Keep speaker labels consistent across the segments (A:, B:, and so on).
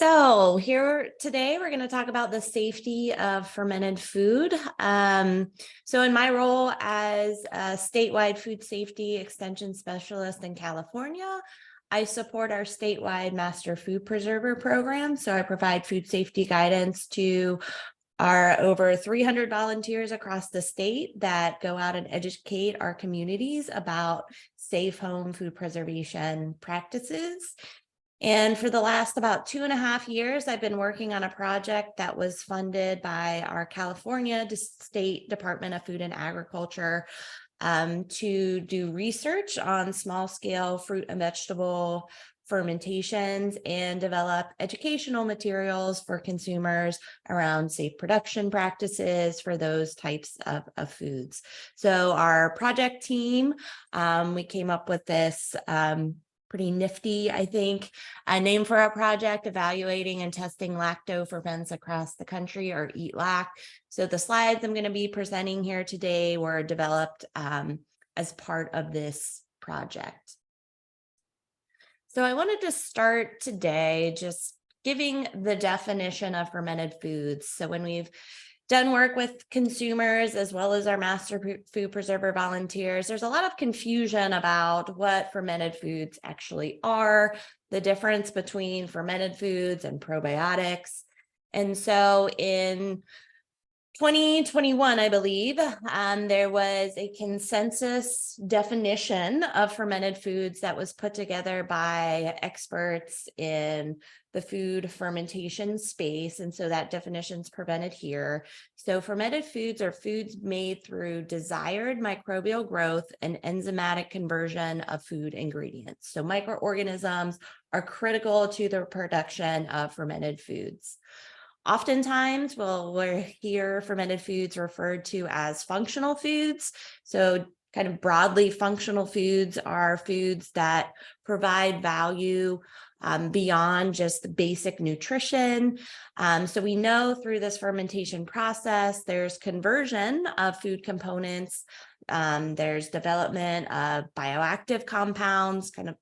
A: So here today, we're going to talk about the safety of fermented food. So in my role as a statewide food safety extension specialist in California, I support our statewide master food preserver program. So I provide food safety guidance to our over 300 volunteers across the state that go out and educate our communities about safe home food preservation practices. And for the last about 2.5 years, I've been working on a project that was funded by our California State Department of Food and Agriculture to do research on small scale fruit and vegetable fermentations and develop educational materials for consumers around safe production practices for those types of foods. So our project team, we came up with this pretty nifty, I think, a name for our project: evaluating and testing lacto ferments across the country, or EAT LAC. So the slides I'm going to be presenting here today were developed as part of this project. So I wanted to start today just giving the definition of fermented foods. So when we've done work with consumers as well as our master food preserver volunteers, there's a lot of confusion about what fermented foods actually are, the difference between fermented foods and probiotics. And so in 2021, I believe, there was a consensus definition of fermented foods that was put together by experts in the food fermentation space. And so that definition is presented here. So fermented foods are foods made through desired microbial growth and enzymatic conversion of food ingredients. So microorganisms are critical to the production of fermented foods. Oftentimes, we'll hear fermented foods referred to as functional foods. So kind of broadly, functional foods are foods that provide value beyond just basic nutrition. So we know through this fermentation process, there's conversion of food components. There's development of bioactive compounds, kind of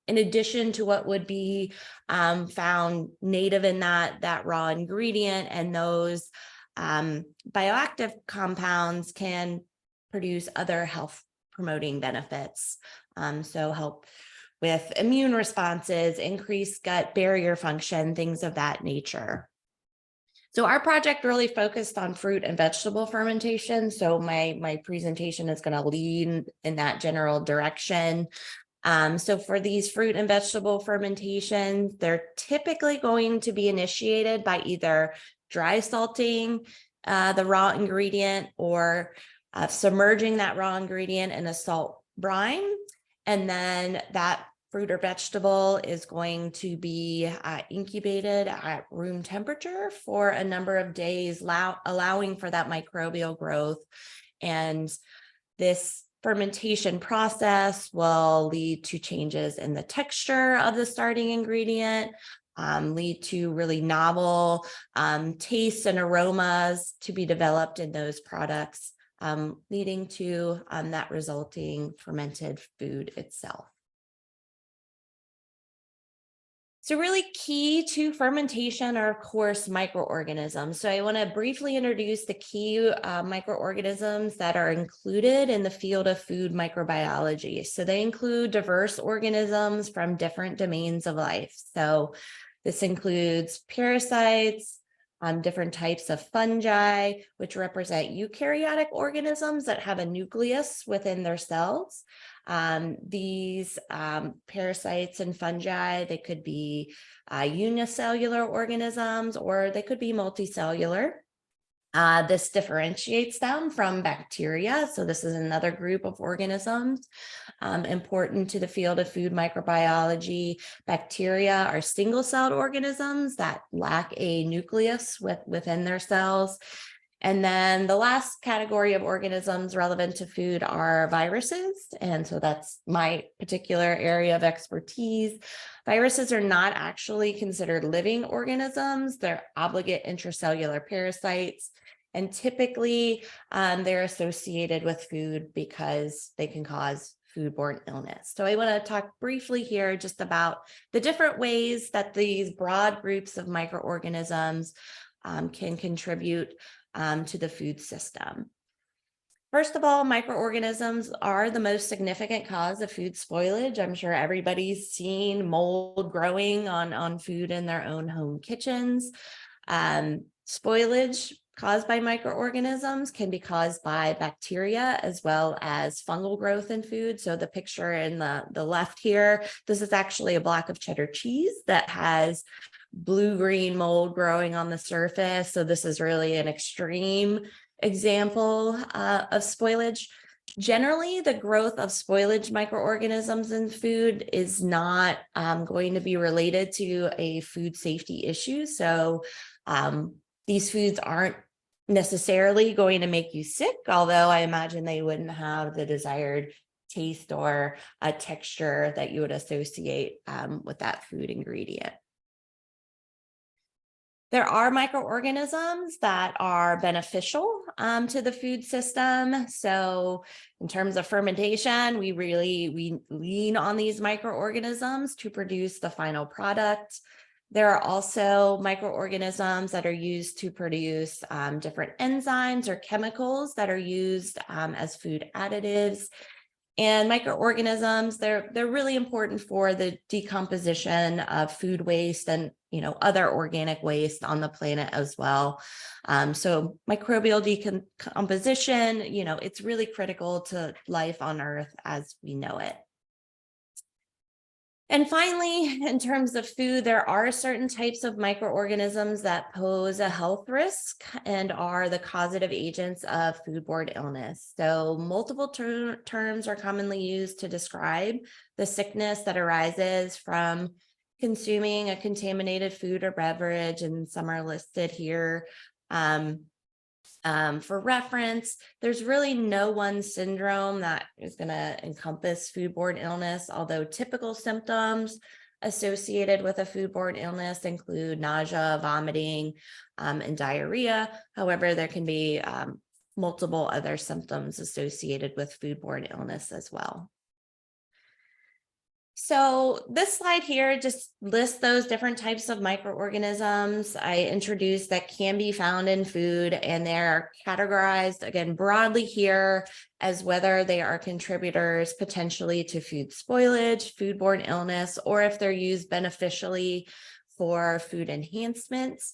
A: in addition to what would be found native in that raw ingredient. And those bioactive compounds can produce other health promoting benefits. So help with immune responses, increase gut barrier function, things of that nature. So our project really focused on fruit and vegetable fermentation. So my presentation is going to lead in that general direction. So for these fruit and vegetable fermentations, they're typically going to be initiated by either dry salting the raw ingredient, or submerging that raw ingredient in a salt brine. And then that fruit or vegetable is going to be incubated at room temperature for a number of days, allowing for that microbial growth. And this fermentation process will lead to changes in the texture of the starting ingredient, lead to really novel tastes and aromas to be developed in those products, leading to that resulting fermented food itself. So really key to fermentation are, of course, microorganisms. So I want to briefly introduce the key microorganisms that are included in the field of food microbiology. So they include diverse organisms from different domains of life. So this includes parasites, different types of fungi, which represent eukaryotic organisms that have a nucleus within their cells. These parasites and fungi, they could be unicellular organisms, or they could be multicellular. This differentiates them from bacteria. So this is another group of organisms important to the field of food microbiology. Bacteria are single-celled organisms that lack a nucleus within their cells. And then the last category of organisms relevant to food are viruses. And so that's my particular area of expertise. Viruses are not actually considered living organisms. They're obligate intracellular parasites. And typically they're associated with food because they can cause foodborne illness. So I want to talk briefly here just about the different ways that these broad groups of microorganisms can contribute to the food system. First of all, microorganisms are the most significant cause of food spoilage. I'm sure everybody's seen mold growing on food in their own home kitchens. Spoilage caused by microorganisms can be caused by bacteria as well as fungal growth in food. So the picture in the left here, this is actually a block of cheddar cheese that has blue-green mold growing on the surface. So this is really an extreme example of spoilage. Generally, the growth of spoilage microorganisms in food is not going to be related to a food safety issue. So these foods aren't necessarily going to make you sick, although I imagine they wouldn't have the desired taste or a texture that you would associate with that food ingredient. There are microorganisms that are beneficial to the food system. So in terms of fermentation, we lean on these microorganisms to produce the final product. There are also microorganisms that are used to produce different enzymes or chemicals that are used as food additives. And microorganisms, they're really important for the decomposition of food waste and other organic waste on the planet as well. So microbial decomposition, it's really critical to life on Earth as we know it. And finally, in terms of food, there are certain types of microorganisms that pose a health risk and are the causative agents of foodborne illness. So multiple terms are commonly used to describe the sickness that arises from consuming a contaminated food or beverage, and some are listed here. For reference, there's really no one syndrome that is going to encompass foodborne illness, although typical symptoms associated with a foodborne illness include nausea, vomiting, and diarrhea. However, there can be multiple other symptoms associated with foodborne illness as well. So this slide here just lists those different types of microorganisms I introduced that can be found in food, and they're categorized again broadly here as whether they are contributors potentially to food spoilage, foodborne illness, or if they're used beneficially for food enhancements.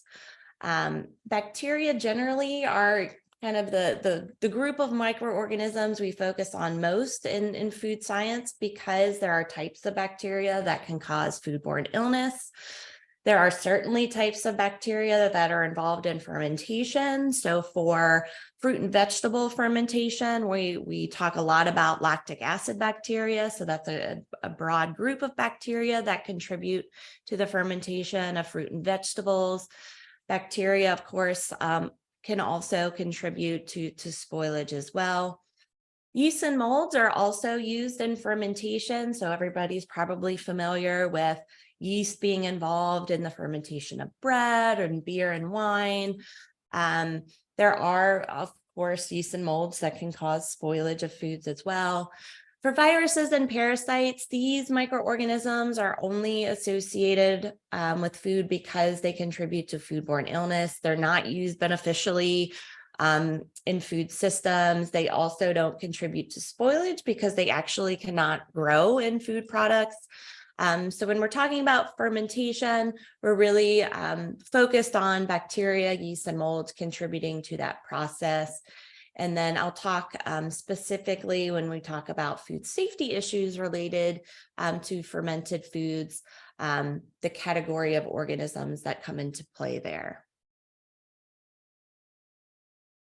A: Bacteria generally are kind of the group of microorganisms we focus on most in food science, because there are types of bacteria that can cause foodborne illness. There are certainly types of bacteria that are involved in fermentation. So for fruit and vegetable fermentation, we talk a lot about lactic acid bacteria. So that's a broad group of bacteria that contribute to the fermentation of fruit and vegetables. Bacteria, of course, can also contribute to spoilage as well. Yeast and molds are also used in fermentation. So everybody's probably familiar with yeast being involved in the fermentation of bread and beer and wine. There are, of course, yeast and molds that can cause spoilage of foods as well. For viruses and parasites, these microorganisms are only associated with food because they contribute to foodborne illness. They're not used beneficially in food systems. They also don't contribute to spoilage because they actually cannot grow in food products. So when we're talking about fermentation, we're really focused on bacteria, yeast, and molds contributing to that process. And then I'll talk specifically when we talk about food safety issues related to fermented foods, the category of organisms that come into play there.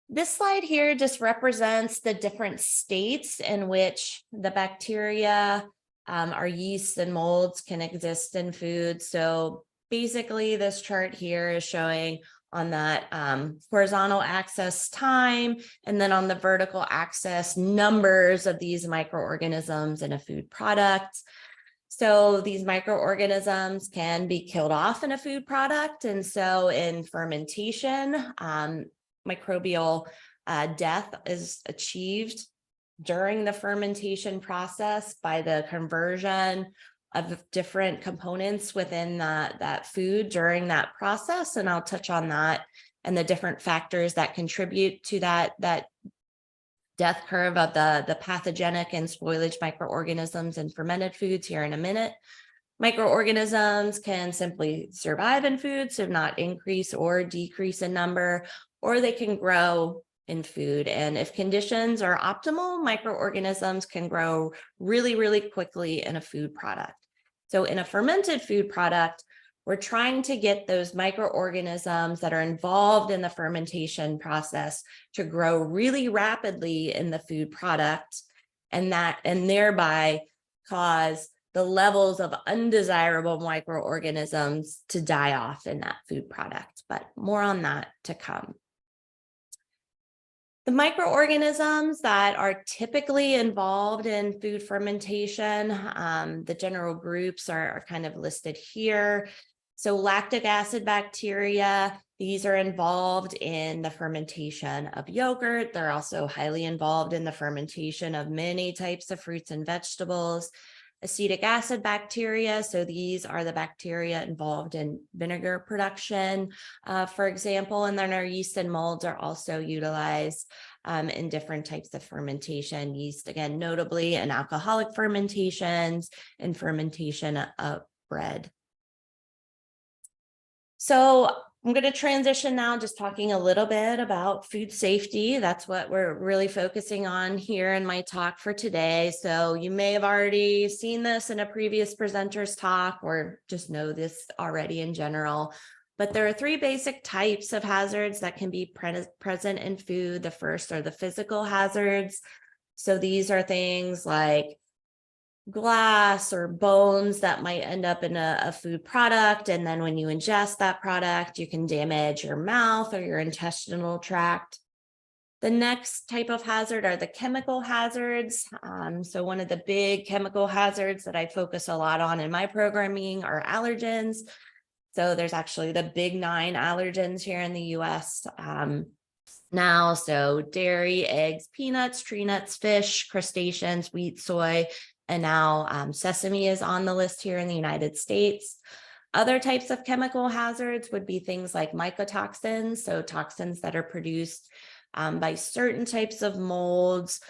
A: This slide here just represents the different states in which the bacteria, our yeasts and molds can exist in food. So basically this chart here is showing on that horizontal axis time, and then on the vertical axis numbers of these microorganisms in a food product. So these microorganisms can be killed off in a food product, and so in fermentation, microbial death is achieved during the fermentation process by the conversion of different components within that food during that process. And I'll touch on that and the different factors that contribute to that death curve of the pathogenic and spoilage microorganisms in fermented foods here in a minute. Microorganisms can simply survive in food, so not increase or decrease in number, or they can grow in food. And if conditions are optimal, microorganisms can grow really, really quickly in a food product. So in a fermented food product, we're trying to get those microorganisms that are involved in the fermentation process to grow really rapidly in the food product, and thereby cause the levels of undesirable microorganisms to die off in that food product. But more on that to come. The microorganisms that are typically involved in food fermentation, the general groups are kind of listed here. So lactic acid bacteria, these are involved in the fermentation of yogurt. They're also highly involved in the fermentation of many types of fruits and vegetables. Acetic acid bacteria, so these are the bacteria involved in vinegar production, for example, and then our yeast and molds are also utilized in different types of fermentation. Yeast, again, notably in alcoholic fermentations and fermentation of bread. So I'm going to transition now, just talking a little bit about food safety. That's what we're really focusing on here in my talk for today. So you may have already seen this in a previous presenter's talk, or just know this already in general. But there are three basic types of hazards that can be present in food. The first are the physical hazards. So these are things like glass or bones that might end up in a food product. And then when you ingest that product, you can damage your mouth or your intestinal tract. The next type of hazard are the chemical hazards. So one of the big chemical hazards that I focus a lot on in my programming are allergens. So there's actually the big 9 allergens here in the US now. So dairy, eggs, peanuts, tree nuts, fish, crustaceans, wheat, soy, and now sesame is on the list here in the United States. Other types of chemical hazards would be things like mycotoxins, so toxins that are produced by certain types of molds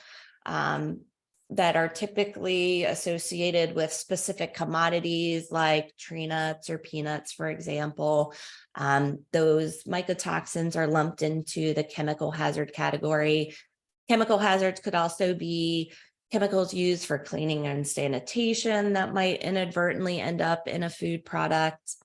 A: that are typically associated with specific commodities like tree nuts or peanuts, for example. Those mycotoxins are lumped into the chemical hazard category. Chemical hazards could also be chemicals used for cleaning and sanitation that might inadvertently end up in a food product.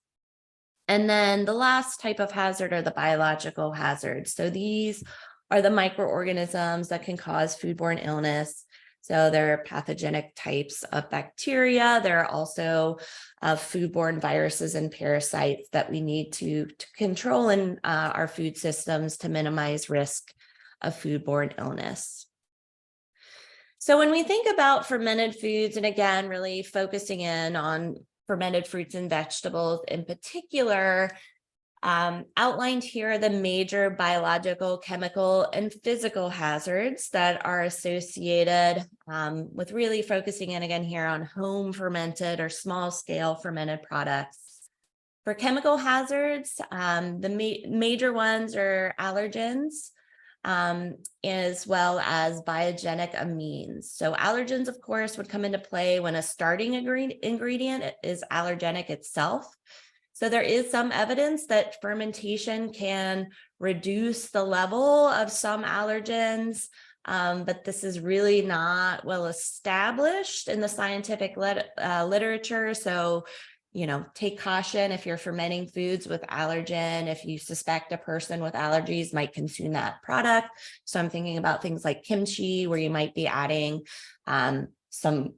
A: And then the last type of hazard are the biological hazards. So these are the microorganisms that can cause foodborne illness. So there are pathogenic types of bacteria. There are also foodborne viruses and parasites that we need to control in our food systems to minimize risk of foodborne illness. So when we think about fermented foods, and again, really focusing in on fermented fruits and vegetables in particular, outlined here are the major biological, chemical, and physical hazards that are associated with really focusing in again here on home fermented or small scale fermented products. For chemical hazards, the major ones are allergens, as well as biogenic amines. So allergens, of course, would come into play when a starting ingredient is allergenic itself. So there is some evidence that fermentation can reduce the level of some allergens, but this is really not well established in the scientific literature. So, take caution if you're fermenting foods with allergen, if you suspect a person with allergies might consume that product. So I'm thinking about things like kimchi, where you might be adding some,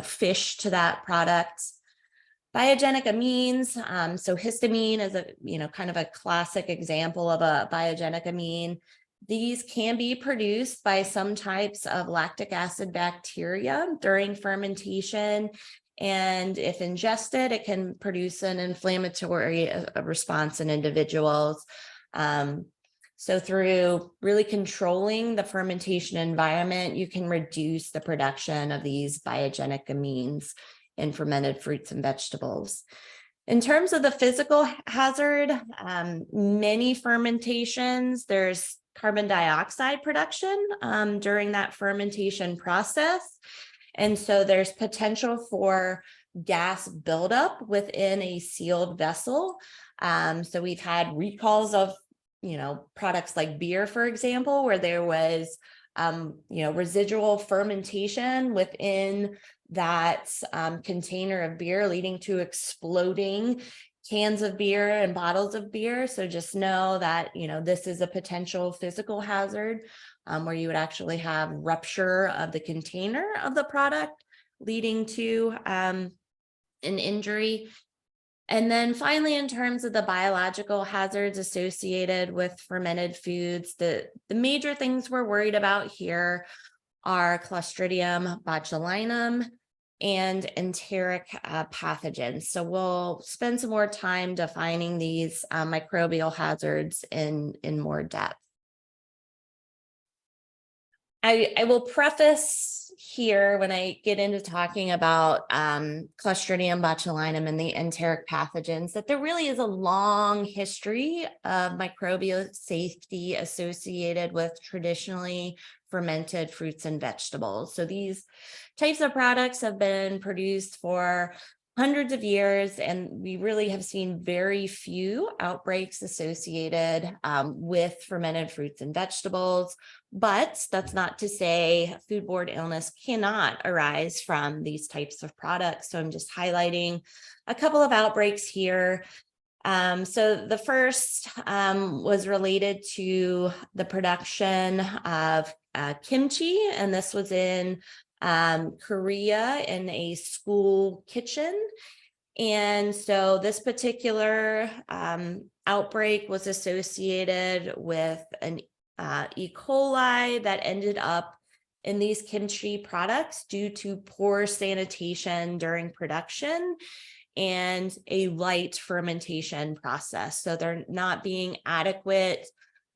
A: fish to that product. Biogenic amines, so histamine is a, kind of a classic example of a biogenic amine. These can be produced by some types of lactic acid bacteria during fermentation. And if ingested, it can produce an inflammatory response in individuals. So through really controlling the fermentation environment, you can reduce the production of these biogenic amines in fermented fruits and vegetables. In terms of the physical hazard, many fermentations, there's carbon dioxide production during that fermentation process. And so there's potential for gas buildup within a sealed vessel. So we've had recalls of, products like beer, for example, where there was, residual fermentation within that container of beer, leading to exploding cans of beer and bottles of beer. So just know that, this is a potential physical hazard where you would actually have rupture of the container of the product, leading to an injury. And then finally, in terms of the biological hazards associated with fermented foods, the major things we're worried about here are Clostridium botulinum and enteric pathogens. So we'll spend some more time defining these microbial hazards in more depth. I will preface here when I get into talking about Clostridium botulinum and the enteric pathogens that there really is a long history of microbial safety associated with traditionally fermented fruits and vegetables. So these types of products have been produced for hundreds of years, and we really have seen very few outbreaks associated with fermented fruits and vegetables. But that's not to say foodborne illness cannot arise from these types of products. So I'm just highlighting a couple of outbreaks here. So the first was related to the production of kimchi, and this was in Korea in a school kitchen. And so this particular outbreak was associated with an E. coli that ended up in these kimchi products due to poor sanitation during production and a light fermentation process. So there not being adequate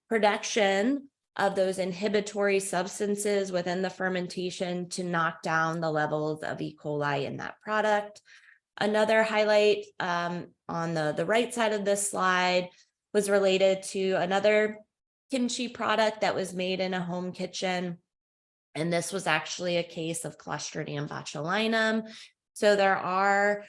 A: production of those inhibitory substances within the fermentation to knock down the levels of E. coli in that product. Another highlight on the right side of this slide was related to another kimchi product that was made in a home kitchen. And this was actually a case of Clostridium botulinum. So there are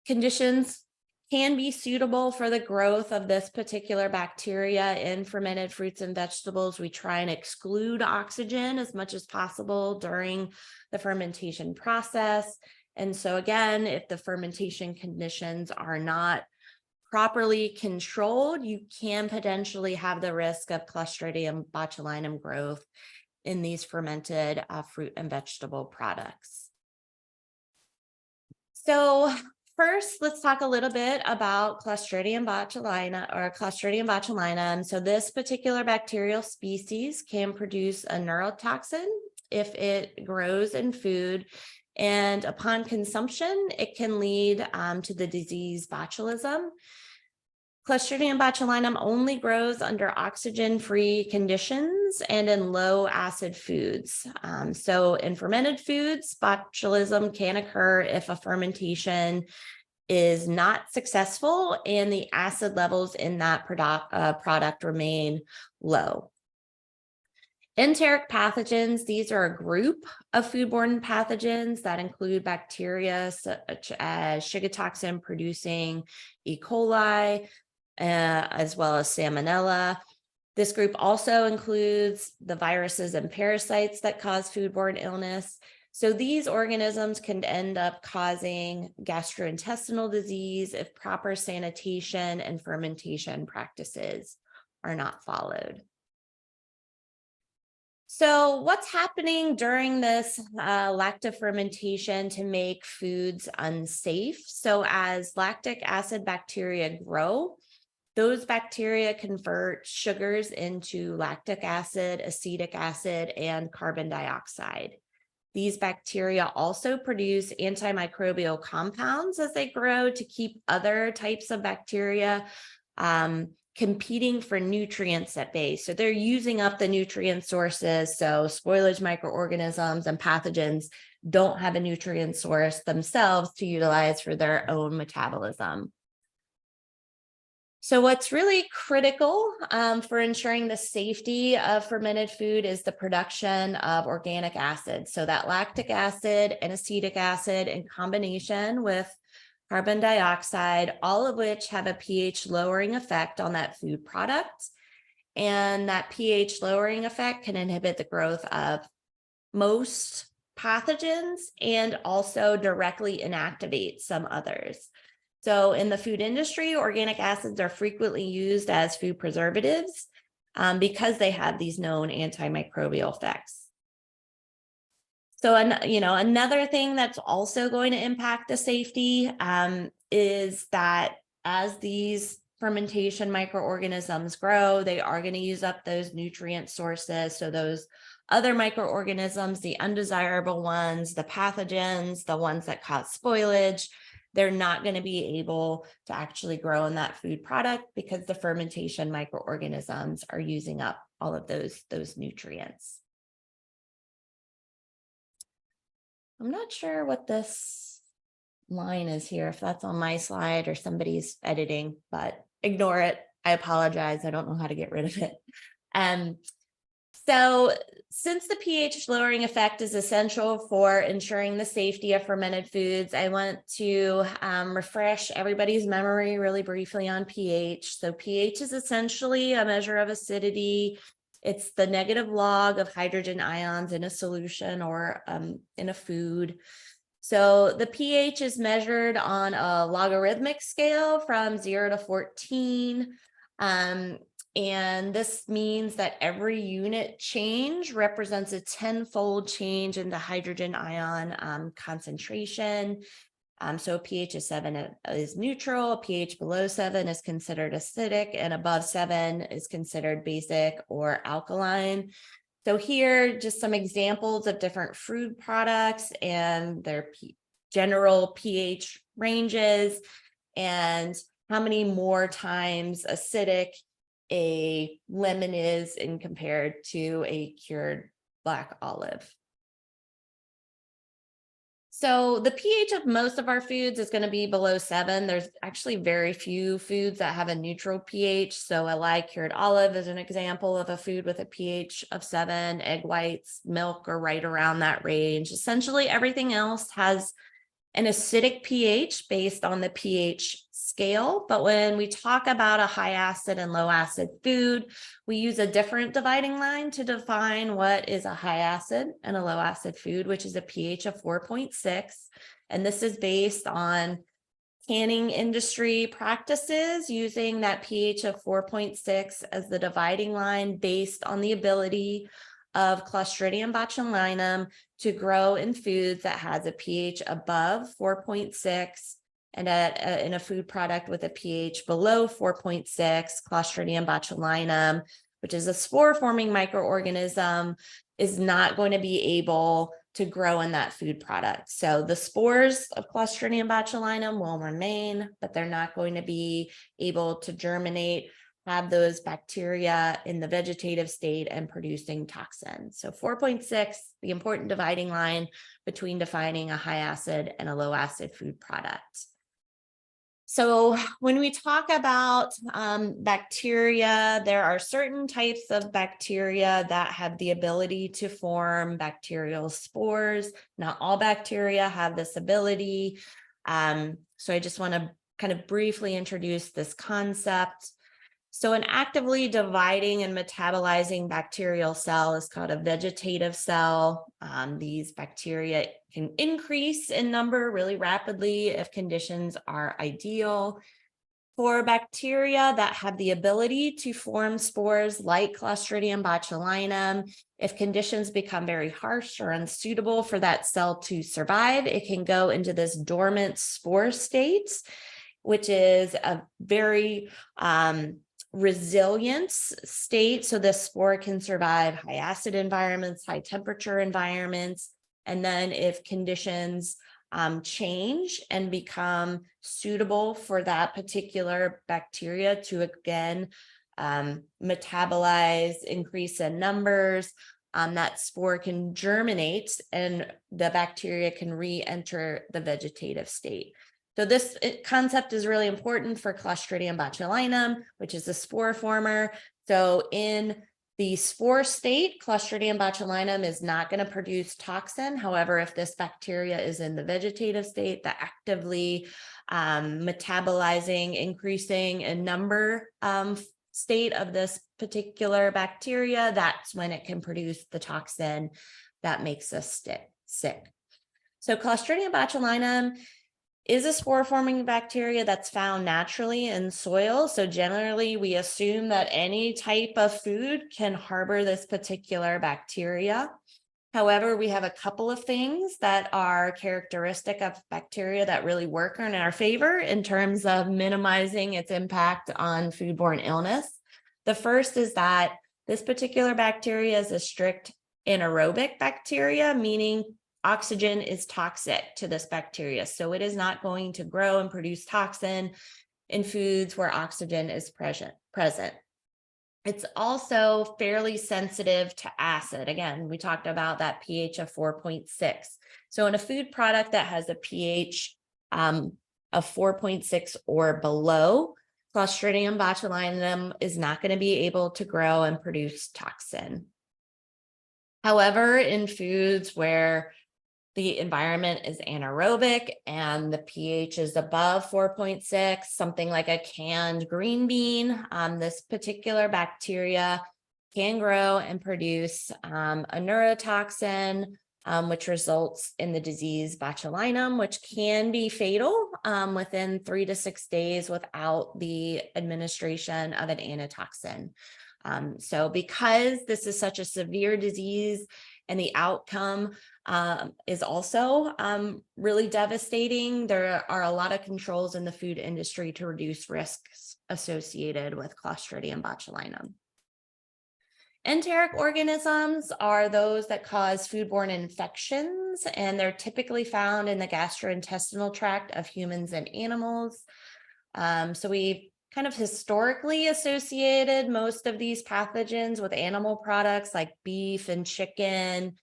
A: conditions can be suitable for the growth of this particular bacteria in fermented fruits and vegetables. We try and exclude oxygen as much as possible during the fermentation process. And so again, if the fermentation conditions are not properly controlled, you can potentially have the risk of Clostridium botulinum growth in these fermented fruit and vegetable products. So first, let's talk a little bit about Clostridium botulinum. So this particular bacterial species can produce a neurotoxin if it grows in food. And upon consumption, it can lead to the disease botulism. Clostridium botulinum only grows under oxygen-free conditions and in low-acid foods. So in fermented foods, botulism can occur if a fermentation is not successful and the acid levels in that product remain low. Enteric pathogens, these are a group of foodborne pathogens that include bacteria such as Shiga toxin-producing E. coli, as well as Salmonella. This group also includes the viruses and parasites that cause foodborne illness. So these organisms can end up causing gastrointestinal disease if proper sanitation and fermentation practices are not followed. So what's happening during this lactofermentation to make foods unsafe? So as lactic acid bacteria grow, those bacteria convert sugars into lactic acid, acetic acid, and carbon dioxide. These bacteria also produce antimicrobial compounds as they grow to keep other types of bacteria competing for nutrients at base. So they're using up the nutrient sources. So spoilage microorganisms and pathogens don't have a nutrient source themselves to utilize for their own metabolism. So what's really critical for ensuring the safety of fermented food is the production of organic acid. So that lactic acid and acetic acid in combination with carbon dioxide, all of which have a pH lowering effect on that food product. And that pH lowering effect can inhibit the growth of most pathogens and also directly inactivate some others. So in the food industry, organic acids are frequently used as food preservatives because they have these known antimicrobial effects. So, another thing that's also going to impact the safety is that as these fermentation microorganisms grow, they are going to use up those nutrient sources. So those other microorganisms, the undesirable ones, the pathogens, the ones that cause spoilage, they're not going to be able to actually grow in that food product because the fermentation microorganisms are using up all of those nutrients. I'm not sure what this line is here, if that's on my slide or somebody's editing, but ignore it. I apologize. I don't know how to get rid of it. So since the pH lowering effect is essential for ensuring the safety of fermented foods, I want to refresh everybody's memory really briefly on pH. So pH is essentially a measure of acidity. It's the negative log of hydrogen ions in a solution or in a food. So the pH is measured on a logarithmic scale from 0 to 14. And this means that every unit change represents a 10-fold change in the hydrogen ion concentration. So a pH of 7 is neutral, a pH below 7 is considered acidic, and above 7 is considered basic or alkaline. So here, just some examples of different food products and their general pH ranges and how many more times acidic a lemon is in compared to a cured black olive. So the pH of most of our foods is going to be below 7. There's actually very few foods that have a neutral pH. So a cured olive is an example of a food with a pH of 7. Egg whites, milk are right around that range. Essentially, everything else has an acidic pH based on the pH scale. But when we talk about a high acid and low acid food, we use a different dividing line to define what is a high acid and a low acid food, which is a pH of 4.6. And this is based on canning industry practices using that pH of 4.6 as the dividing line based on the ability of Clostridium botulinum to grow in foods that has a pH above 4.6 and in a food product with a pH below 4.6, Clostridium botulinum, which is a spore-forming microorganism, is not going to be able to grow in that food product. So the spores of Clostridium botulinum will remain, but they're not going to be able to germinate, have those bacteria in the vegetative state and producing toxins. So 4.6, the important dividing line between defining a high acid and a low acid food product. So when we talk about bacteria, there are certain types of bacteria that have the ability to form bacterial spores. Not all bacteria have this ability. So I just want to kind of briefly introduce this concept. So an actively dividing and metabolizing bacterial cell is called a vegetative cell. These bacteria can increase in number really rapidly if conditions are ideal. For bacteria that have the ability to form spores like Clostridium botulinum, if conditions become very harsh or unsuitable for that cell to survive, it can go into this dormant spore state, which is a very resilience state. So the spore can survive high acid environments, high temperature environments. And then if conditions change and become suitable for that particular bacteria to again metabolize, increase in numbers. That spore can germinate and the bacteria can re-enter the vegetative state. So this concept is really important for Clostridium botulinum, which is a spore former. So in the spore state, Clostridium botulinum is not going to produce toxin. However, if this bacteria is in the vegetative state, the actively metabolizing, increasing in number state of this particular bacteria, that's when it can produce the toxin that makes us sick. So Clostridium botulinum is a spore-forming bacteria that's found naturally in soil. So generally, we assume that any type of food can harbor this particular bacteria. However, we have a couple of things that are characteristic of bacteria that really work in our favor in terms of minimizing its impact on foodborne illness. The first is that this particular bacteria is a strict anaerobic bacteria, meaning oxygen is toxic to this bacteria. So it is not going to grow and produce toxin in foods where oxygen is present. It's also fairly sensitive to acid. Again, we talked about that pH of 4.6. So in a food product that has a pH of 4.6 or below, Clostridium botulinum is not going to be able to grow and produce toxin. However, in foods where the environment is anaerobic and the pH is above 4.6, something like a canned green bean, this particular bacteria can grow and produce a neurotoxin, which results in the disease botulinum, which can be fatal within 3 to 6 days without the administration of an antitoxin. So because this is such a severe disease and the outcome is also really devastating, there are a lot of controls in the food industry to reduce risks associated with Clostridium botulinum. Enteric organisms are those that cause foodborne infections, and they're typically found in the gastrointestinal tract of humans and animals. So we kind of historically associated most of these pathogens with animal products like beef and chicken,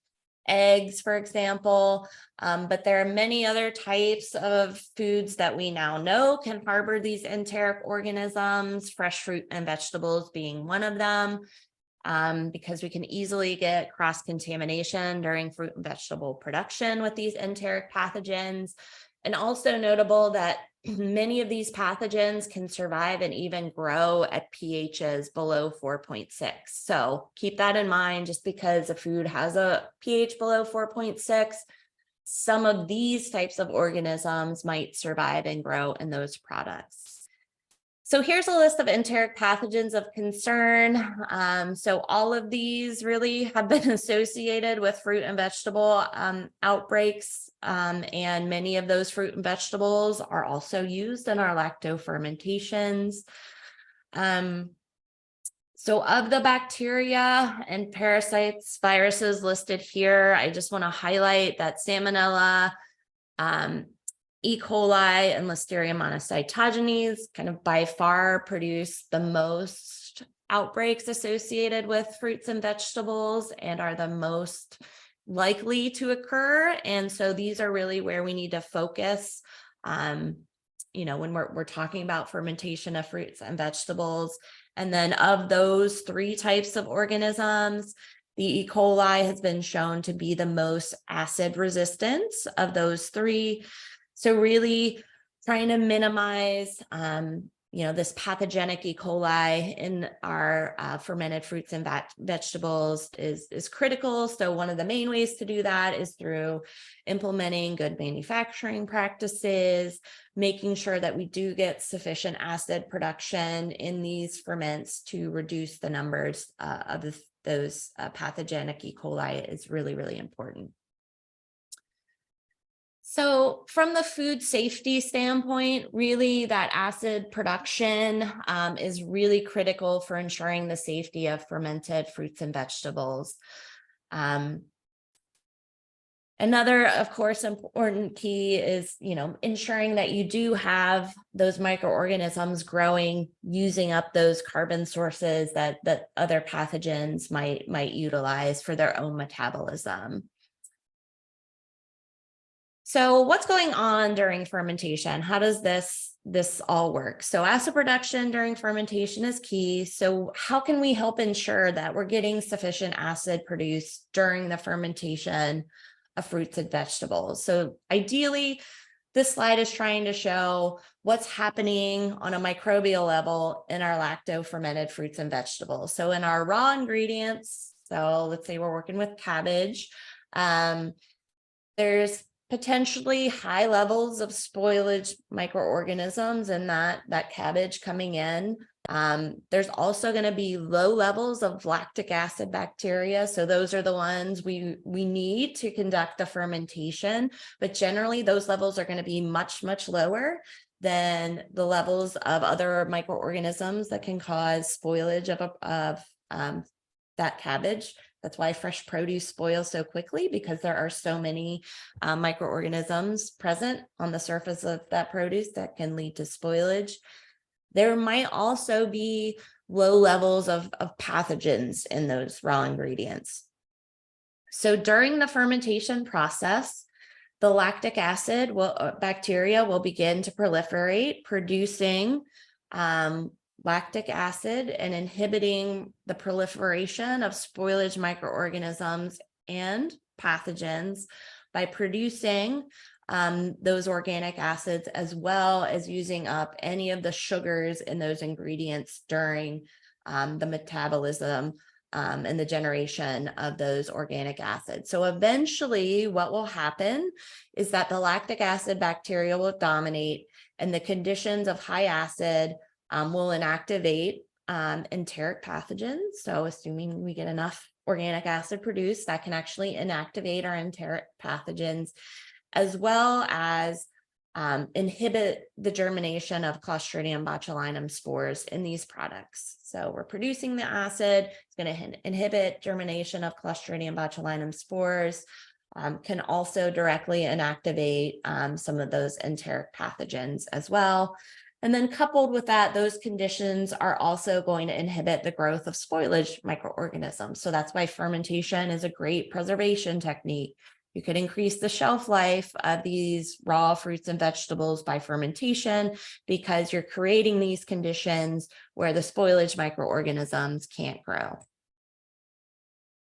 A: eggs, for example. But there are many other types of foods that we now know can harbor these enteric organisms, fresh fruit and vegetables being one of them, because we can easily get cross-contamination during fruit and vegetable production with these enteric pathogens. And also notable that many of these pathogens can survive and even grow at pHs below 4.6. So keep that in mind. Just because a food has a pH below 4.6, some of these types of organisms might survive and grow in those products. So here's a list of enteric pathogens of concern. So all of these really have been associated with fruit and vegetable outbreaks, and many of those fruit and vegetables are also used in our lacto fermentations. So of the bacteria and parasites, viruses listed here, I just want to highlight that Salmonella, E. coli, and Listeria monocytogenes kind of by far produce the most outbreaks associated with fruits and vegetables and are the most likely to occur. And so these are really where we need to focus, when we're talking about fermentation of fruits and vegetables. And then of those 3 types of organisms, the E. coli has been shown to be the most acid resistant of those 3. So really trying to minimize, this pathogenic E. coli in our fermented fruits and vegetables is critical. So one of the main ways to do that is through implementing good manufacturing practices, making sure that we do get sufficient acid production in these ferments to reduce the numbers of those pathogenic E. coli is really, really important. So from the food safety standpoint, really that acid production is really critical for ensuring the safety of fermented fruits and vegetables. Another, of course, important key is, ensuring that you do have those microorganisms growing, using up those carbon sources that other pathogens might utilize for their own metabolism. So what's going on during fermentation? How does this all work? So acid production during fermentation is key. So how can we help ensure that we're getting sufficient acid produced during the fermentation of fruits and vegetables? So ideally, this slide is trying to show what's happening on a microbial level in our lacto-fermented fruits and vegetables. So in our raw ingredients, so let's say we're working with cabbage, there's potentially high levels of spoilage microorganisms in that cabbage coming in. There's also going to be low levels of lactic acid bacteria. So those are the ones we need to conduct the fermentation, but generally those levels are going to be much, much lower than the levels of other microorganisms that can cause spoilage of that cabbage. That's why fresh produce spoils so quickly, because there are so many microorganisms present on the surface of that produce that can lead to spoilage. There might also be low levels of pathogens in those raw ingredients. So during the fermentation process, the lactic acid bacteria will begin to proliferate, producing lactic acid and inhibiting the proliferation of spoilage microorganisms and pathogens by producing those organic acids, as well as using up any of the sugars in those ingredients during the metabolism and the generation of those organic acids. So eventually what will happen is that the lactic acid bacteria will dominate, and the conditions of high acid will inactivate enteric pathogens. So assuming we get enough organic acid produced, that can actually inactivate our enteric pathogens, as well as inhibit the germination of Clostridium botulinum spores in these products. So we're producing the acid, it's going to inhibit germination of Clostridium botulinum spores, can also directly inactivate some of those enteric pathogens as well. And then coupled with that, those conditions are also going to inhibit the growth of spoilage microorganisms. So that's why fermentation is a great preservation technique. You could increase the shelf life of these raw fruits and vegetables by fermentation, because you're creating these conditions where the spoilage microorganisms can't grow.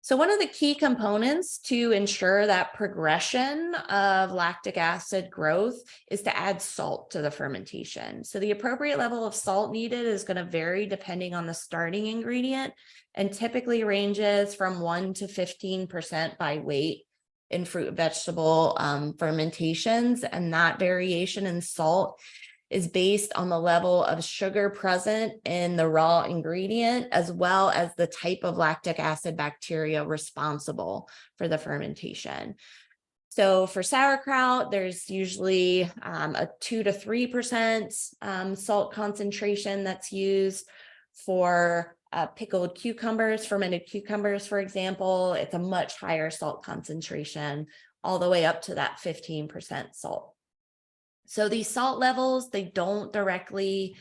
A: So one of the key components to ensure that progression of lactic acid growth is to add salt to the fermentation. So the appropriate level of salt needed is going to vary depending on the starting ingredient, and typically ranges from 1 to 15% by weight in fruit and vegetable fermentations. And that variation in salt is based on the level of sugar present in the raw ingredient, as well as the type of lactic acid bacteria responsible for the fermentation. So for sauerkraut, there's usually a 2 to 3% salt concentration that's used. For pickled cucumbers, fermented cucumbers, for example, it's a much higher salt concentration, all the way up to that 15% salt. So these salt levels, they don't directly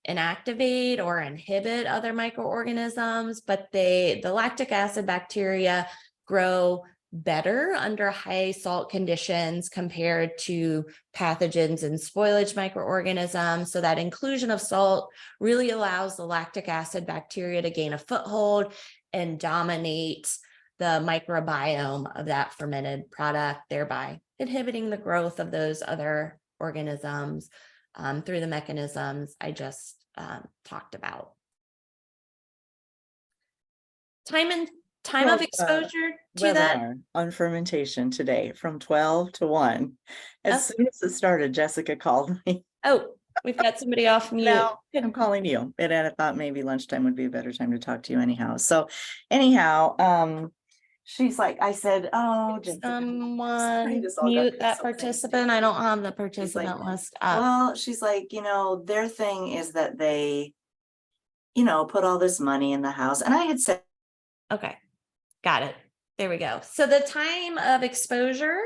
A: inactivate or inhibit other microorganisms, but the lactic acid bacteria grow better under high salt conditions compared to pathogens and spoilage microorganisms. So that inclusion of salt really allows the lactic acid bacteria to gain a foothold and dominate the microbiome of that fermented product, thereby inhibiting the growth of those other organisms through the mechanisms I just talked about. Time of exposure to that
B: on fermentation today from 12 to 1. As soon as it started, Jessica called me.
A: Oh, we've got somebody off mute.
B: No, I'm calling you. And I thought maybe lunchtime would be a better time to talk to you anyhow. So anyhow, she's like, I said, oh,
A: someone mute that participant. I don't have the participant list up.
B: Well, she's like, their thing is that they, put all this money in the house. And I had said,
A: okay, got it. There we go. So the time of exposure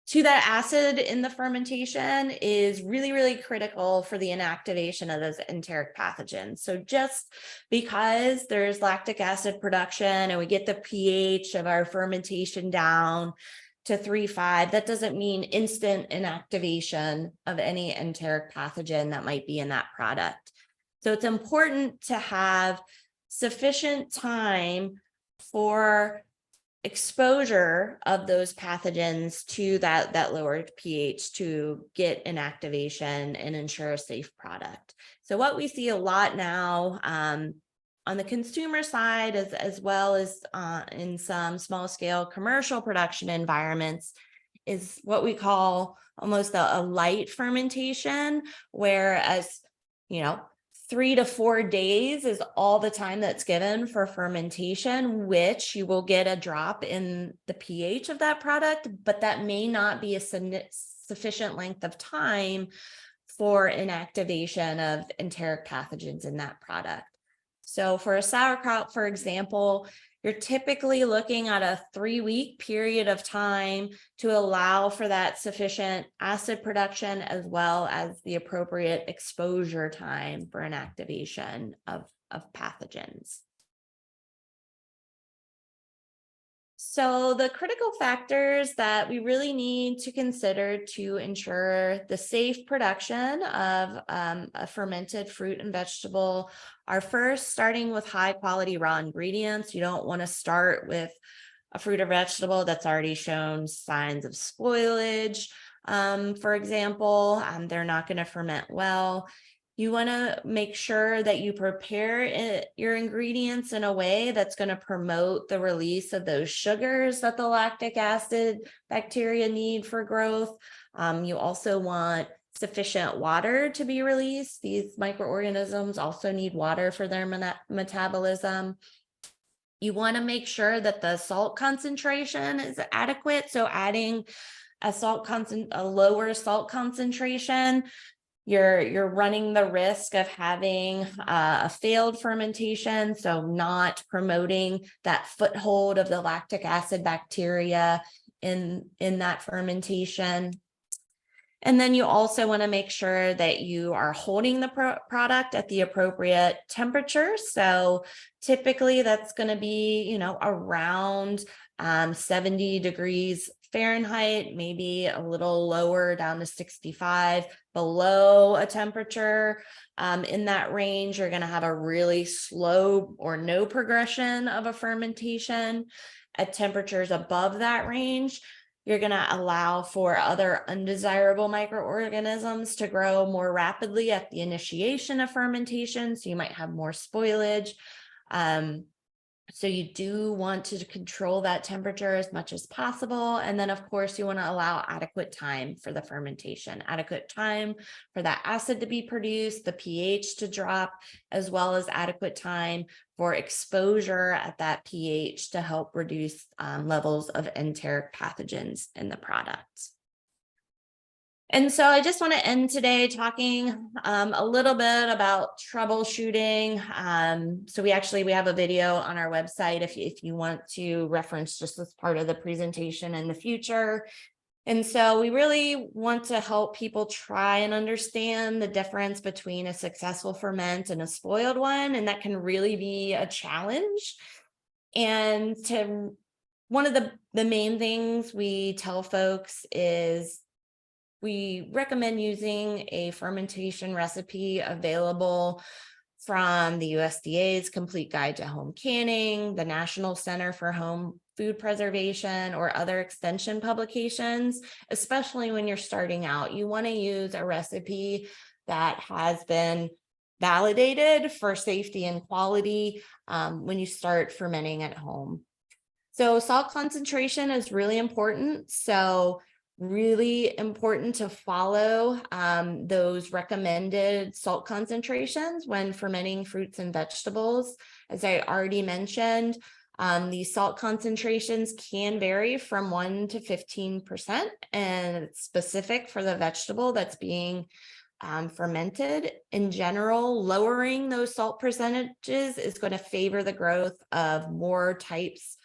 A: to that acid in the fermentation is really, really critical for the inactivation of those enteric pathogens. So just because there's lactic acid production and we get the pH of our fermentation down to 3.5, that doesn't mean instant inactivation of any enteric pathogen that might be in that product. So it's important to have sufficient time for exposure of those pathogens to that lower pH to get inactivation and ensure a safe product. So what we see a lot now on the consumer side, as well as in some small scale commercial production environments, is what we call almost a light fermentation, whereas, 3 to 4 days is all the time that's given for fermentation, which you will get a drop in the pH of that product, but that may not be a sufficient length of time for inactivation of enteric pathogens in that product. So for a sauerkraut, for example, you're typically looking at a 3-week period of time to allow for that sufficient acid production, as well as the appropriate exposure time for inactivation of pathogens. So the critical factors that we really need to consider to ensure the safe production of a fermented fruit and vegetable are first starting with high quality raw ingredients. You don't want to start with a fruit or vegetable that's already shown signs of spoilage. For example, they're not going to ferment well. You want to make sure that you prepare your ingredients in a way that's going to promote the release of those sugars that the lactic acid bacteria need for growth. You also want sufficient water to be released. These microorganisms also need water for their metabolism. You want to make sure that the salt concentration is adequate. So adding a lower salt concentration, you're running the risk of having a failed fermentation, so not promoting that foothold of the lactic acid bacteria in that fermentation. And then you also want to make sure that you are holding the product at the appropriate temperature. So typically that's going to be, around 70 degrees Fahrenheit, maybe a little lower down to 65 below a temperature. In that range, you're going to have a really slow or no progression of a fermentation. At temperatures above that range, you're going to allow for other undesirable microorganisms to grow more rapidly at the initiation of fermentation. So you might have more spoilage. So you do want to control that temperature as much as possible. And then, of course, you want to allow adequate time for the fermentation, adequate time for that acid to be produced, the pH to drop, as well as adequate time for exposure at that pH to help reduce levels of enteric pathogens in the product. And so I just want to end today talking a little bit about troubleshooting. So we have a video on our website if you want to reference just as part of the presentation in the future. And so we really want to help people try and understand the difference between a successful ferment and a spoiled one. And that can really be a challenge. And one of the main things we tell folks is we recommend using a fermentation recipe available from the USDA's Complete Guide to Home Canning, the National Center for Home Food Preservation, or other extension publications, especially when you're starting out. You want to use a recipe that has been validated for safety and quality when you start fermenting at home. So salt concentration is really important. So really important to follow those recommended salt concentrations when fermenting fruits and vegetables. As I already mentioned, these salt concentrations can vary from 1 to 15%, and it's specific for the vegetable that's being fermented. In general, lowering those salt percentages is going to favor the growth of more types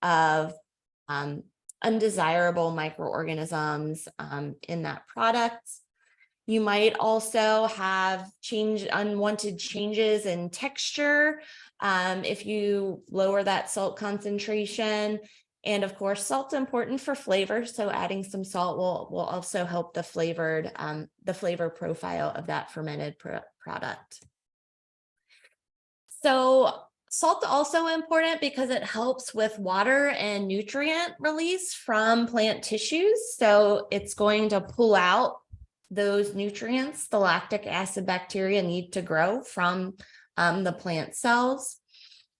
A: of undesirable microorganisms in that product. You might also have unwanted changes in texture if you lower that salt concentration. And of course, salt's important for flavor, so adding some salt will also help the flavor profile of that fermented product. So salt's also important because it helps with water and nutrient release from plant tissues. So it's going to pull out those nutrients the lactic acid bacteria need to grow from the plant cells.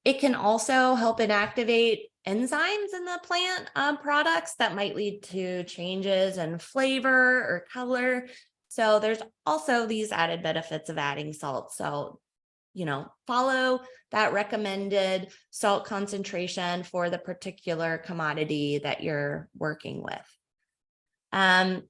A: It can also help inactivate enzymes in the plant products that might lead to changes in flavor or color. So there's also these added benefits of adding salt. So, follow that recommended salt concentration for the particular commodity that you're working with.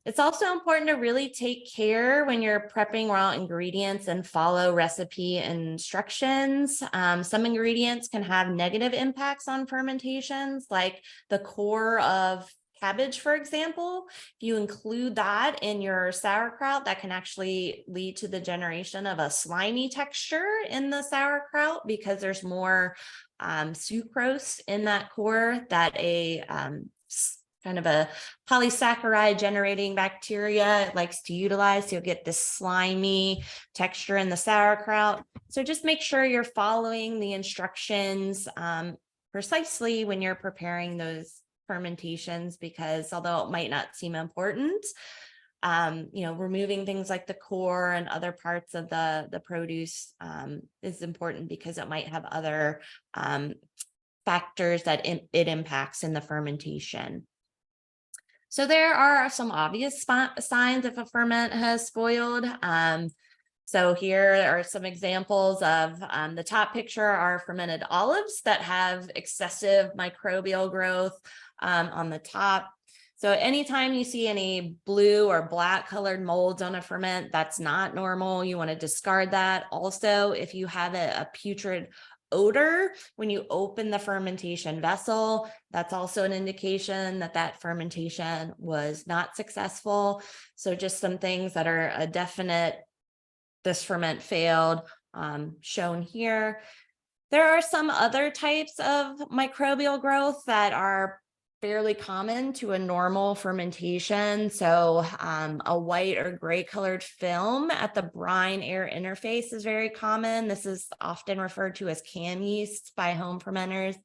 A: It's also important to really take care when you're prepping raw ingredients and follow recipe instructions. Some ingredients can have negative impacts on fermentations, like the core of cabbage, for example. If you include that in your sauerkraut, that can actually lead to the generation of a slimy texture in the sauerkraut because there's more sucrose in that core that a kind of a polysaccharide generating bacteria it likes to utilize. So you'll get this slimy texture in the sauerkraut. So just make sure you're following the instructions precisely when you're preparing those fermentations, because although it might not seem important, removing things like the core and other parts of the produce is important because it might have other factors that it impacts in the fermentation. So there are some obvious signs if a ferment has spoiled. So here are some examples of the top picture are fermented olives that have excessive microbial growth on the top. So anytime you see any blue or black colored molds on a ferment, that's not normal. You want to discard that. Also, if you have a putrid odor when you open the fermentation vessel, that's also an indication that fermentation was not successful. So just some things that are a definite, this ferment failed, shown here. There are some other types of microbial growth that are fairly common to a normal fermentation. So a white or gray colored film at the brine air interface is very common. This is often referred to as cam yeast by home fermenters.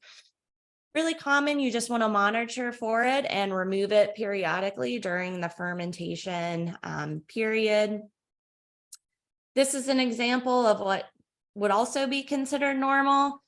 A: Really common. You just want to monitor for it and remove it periodically during the fermentation period. This is an example of what would also be considered normal.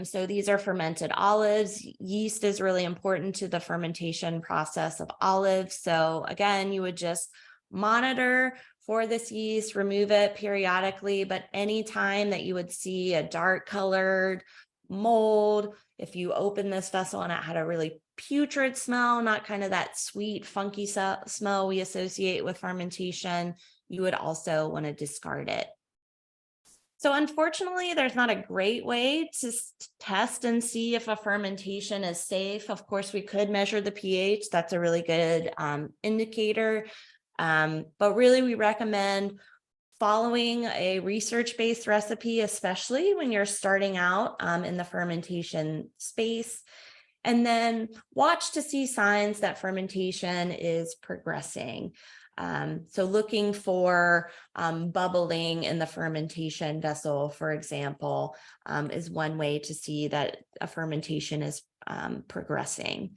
A: So these are fermented olives. Yeast is really important to the fermentation process of olives. So again, you would just monitor for this yeast, remove it periodically, but anytime that you would see a dark colored mold, if you open this vessel and it had a really putrid smell, not kind of that sweet, funky smell we associate with fermentation, you would also want to discard it. So unfortunately, there's not a great way to test and see if a fermentation is safe. Of course, we could measure the pH. That's a really good indicator. But really, we recommend following a research-based recipe, especially when you're starting out in the fermentation space. And then watch to see signs that fermentation is progressing. So looking for bubbling in the fermentation vessel, for example, is one way to see that a fermentation is progressing.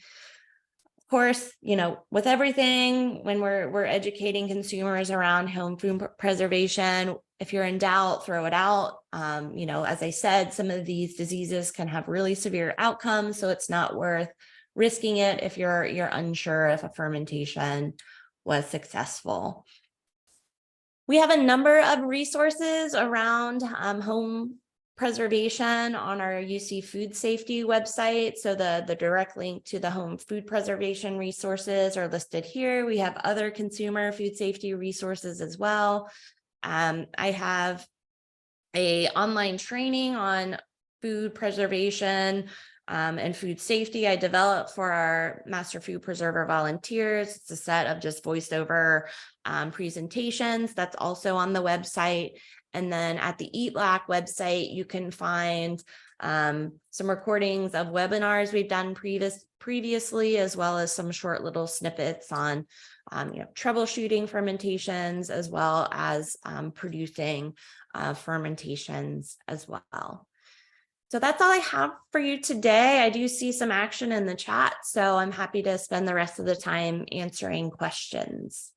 A: Of course, with everything, when we're educating consumers around home food preservation, if you're in doubt, throw it out. As I said, some of these diseases can have really severe outcomes, so it's not worth risking it if you're unsure if a fermentation was successful. We have a number of resources around home preservation on our UC Food Safety website. So the direct link to the home food preservation resources are listed here. We have other consumer food safety resources as well. I have an online training on food preservation and food safety I developed for our Master Food Preserver volunteers. It's a set of just voiceover presentations that's also on the website. And then at the Eat Lack website, you can find some recordings of webinars we've done previously, as well as some short little snippets on troubleshooting fermentations, as well as producing fermentations as well. So that's all I have for you today. I do see some action in the chat, so I'm happy to spend the rest of the time answering questions.